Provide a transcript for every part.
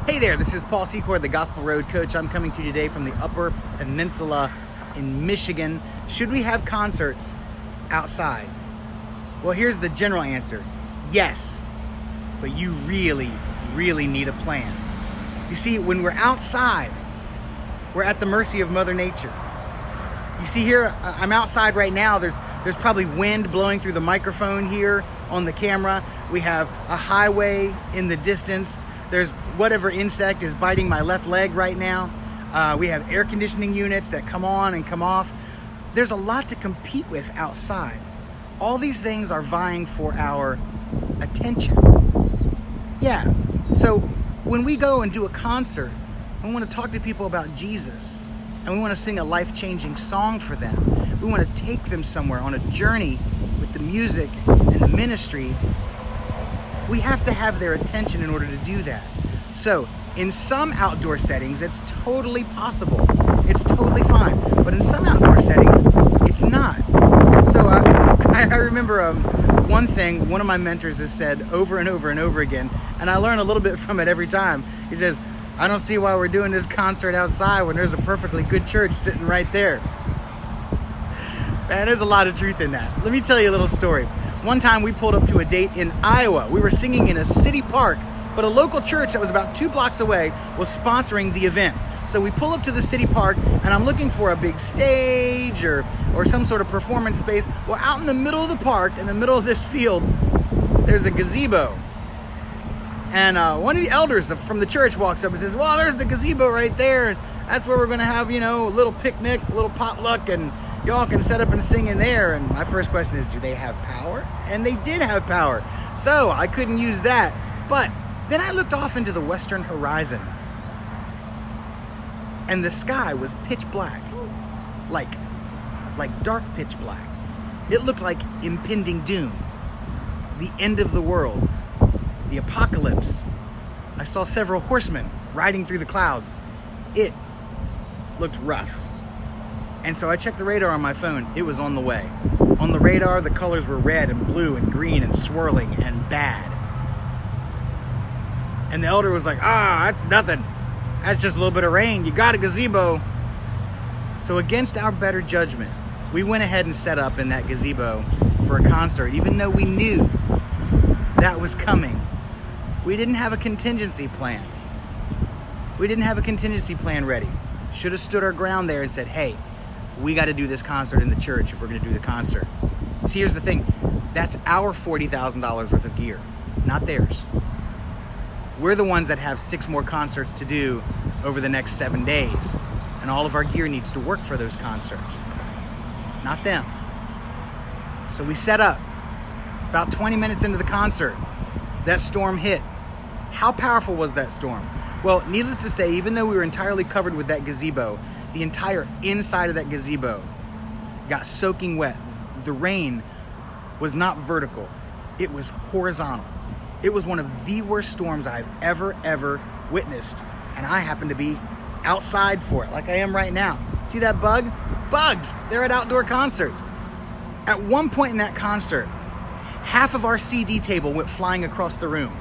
Hey there, this is Paul Secor, the Gospel Road Coach. I'm coming to you today from the Upper Peninsula in Michigan. Should we have concerts outside? Well, here's the general answer. Yes, but you really need a plan. You see, when we're outside, we're at the mercy of Mother Nature. You see here, I'm outside right now. There's probably wind blowing through the microphone here on the camera. We have a highway in the distance. There's whatever insect is biting my left leg right now. We have air conditioning units that come on and come off. There's a lot to compete with outside. All these things are vying for our attention. Yeah, so when we go and do a concert, we want to talk to people about Jesus, and we want to sing a life-changing song for them. We want to take them somewhere on a journey with the music and the ministry. We have to have their attention in order to do that. So, in some outdoor settings, it's totally possible. It's totally fine. But in some outdoor settings, it's not. So, I remember one thing one of my mentors has said over and over and over again, and I learn a little bit from it every time. He says, I don't see why we're doing this concert outside when there's a perfectly good church sitting right there. Man, there's a lot of truth in that. Let me tell you a little story. One time we pulled up to a date in Iowa. We were singing in a city park, but a local church that was about 2 blocks away was sponsoring the event. So we pull up to the city park, and I'm looking for a big stage or some sort of performance space. Well, out in the middle of the park, in the middle of this field, there's a gazebo. And one of the elders from the church walks up and says, well, there's the gazebo right there. And that's where we're going to have, a little picnic, a little potluck, and y'all can set up and sing in there. And my first question is, do they have power? And they did have power. So I couldn't use that. But then I looked off into the western horizon, and the sky was pitch black, like dark pitch black. It looked like impending doom, the end of the world, the apocalypse. I saw several horsemen riding through the clouds. It looked rough. And so I checked the radar on my phone. It was on the way. On the radar, the colors were red and blue and green and swirling and bad. And the elder was like, that's nothing. That's just a little bit of rain. You got a gazebo. So against our better judgment, we went ahead and set up in that gazebo for a concert, even though we knew that was coming. We didn't have a contingency plan. We didn't have a contingency plan ready. Should have stood our ground there and said, hey, we got to do this concert in the church if we're going to do the concert. See, here's the thing. That's our $40,000 worth of gear, not theirs. We're the ones that have 6 more concerts to do over the next 7 days, and all of our gear needs to work for those concerts, not them. So we set up. About 20 minutes into the concert, that storm hit. How powerful was that storm? Well, needless to say, even though we were entirely covered with that gazebo, the entire inside of that gazebo got soaking wet. The rain was not vertical. It was horizontal. It was one of the worst storms I've ever witnessed. And I happened to be outside for it, like I am right now. See that bug? Bugs! They're at outdoor concerts. At one point in that concert, half of our CD table went flying across the room.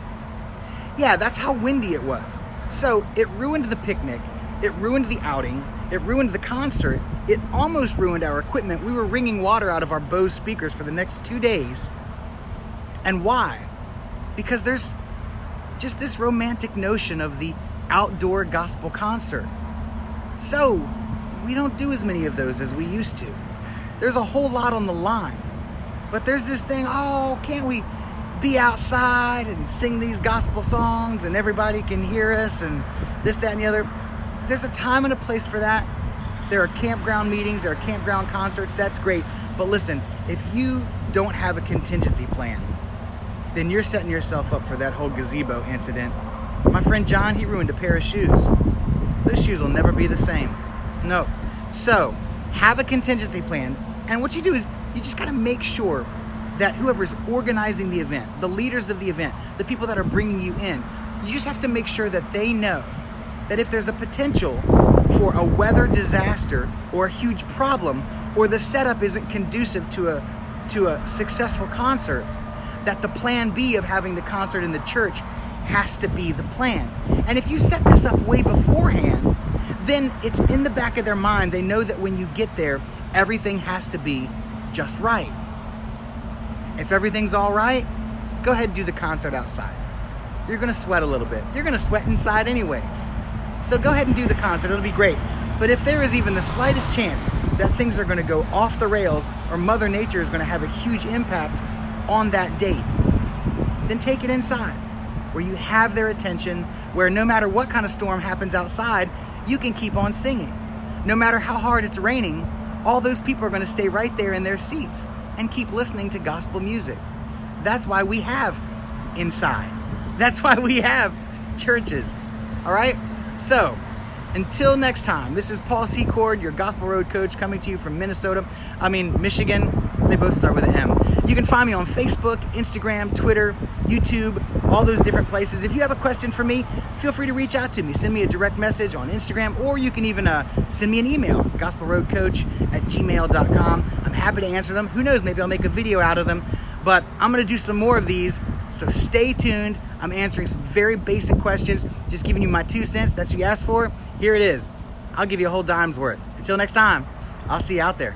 Yeah, that's how windy it was. So it ruined the picnic. It ruined the outing. It ruined the concert. It almost ruined our equipment. We were wringing water out of our Bose speakers for the next 2 days. And why? Because there's just this romantic notion of the outdoor gospel concert. So we don't do as many of those as we used to. There's a whole lot on the line. But there's this thing, can't we be outside and sing these gospel songs and everybody can hear us and this, that, and the other? There's a time and a place for that. There are campground meetings, there are campground concerts, that's great. But listen, if you don't have a contingency plan, then you're setting yourself up for that whole gazebo incident. My friend John, he ruined a pair of shoes. Those shoes will never be the same. No. So, have a contingency plan. And what you do is, you just gotta make sure that whoever's organizing the event, the leaders of the event, the people that are bringing you in, you just have to make sure that they know that if there's a potential for a weather disaster or a huge problem, or the setup isn't conducive to a successful concert, that the plan B of having the concert in the church has to be the plan. And if you set this up way beforehand, then it's in the back of their mind. They know that when you get there, everything has to be just right. If everything's all right, go ahead and do the concert outside. You're gonna sweat a little bit. You're gonna sweat inside anyways. So go ahead and do the concert, it'll be great. But if there is even the slightest chance that things are gonna go off the rails or Mother Nature is gonna have a huge impact on that date, then take it inside, where you have their attention, where no matter what kind of storm happens outside, you can keep on singing. No matter how hard it's raining, all those people are gonna stay right there in their seats and keep listening to gospel music. That's why we have inside. That's why we have churches. All right? So, until next time, this is Paul Secord, your Gospel Road coach, coming to you from Michigan. They both start with an M. You can find me on Facebook, Instagram, Twitter, YouTube, all those different places. If you have a question for me, feel free to reach out to me. Send me a direct message on Instagram, or you can even send me an email, gospelroadcoach@gmail.com. I'm happy to answer them. Who knows, maybe I'll make a video out of them. But I'm going to do some more of these, so stay tuned. I'm answering some very basic questions, just giving you my 2 cents. That's what you asked for. Here it is. I'll give you a whole dime's worth. Until next time, I'll see you out there.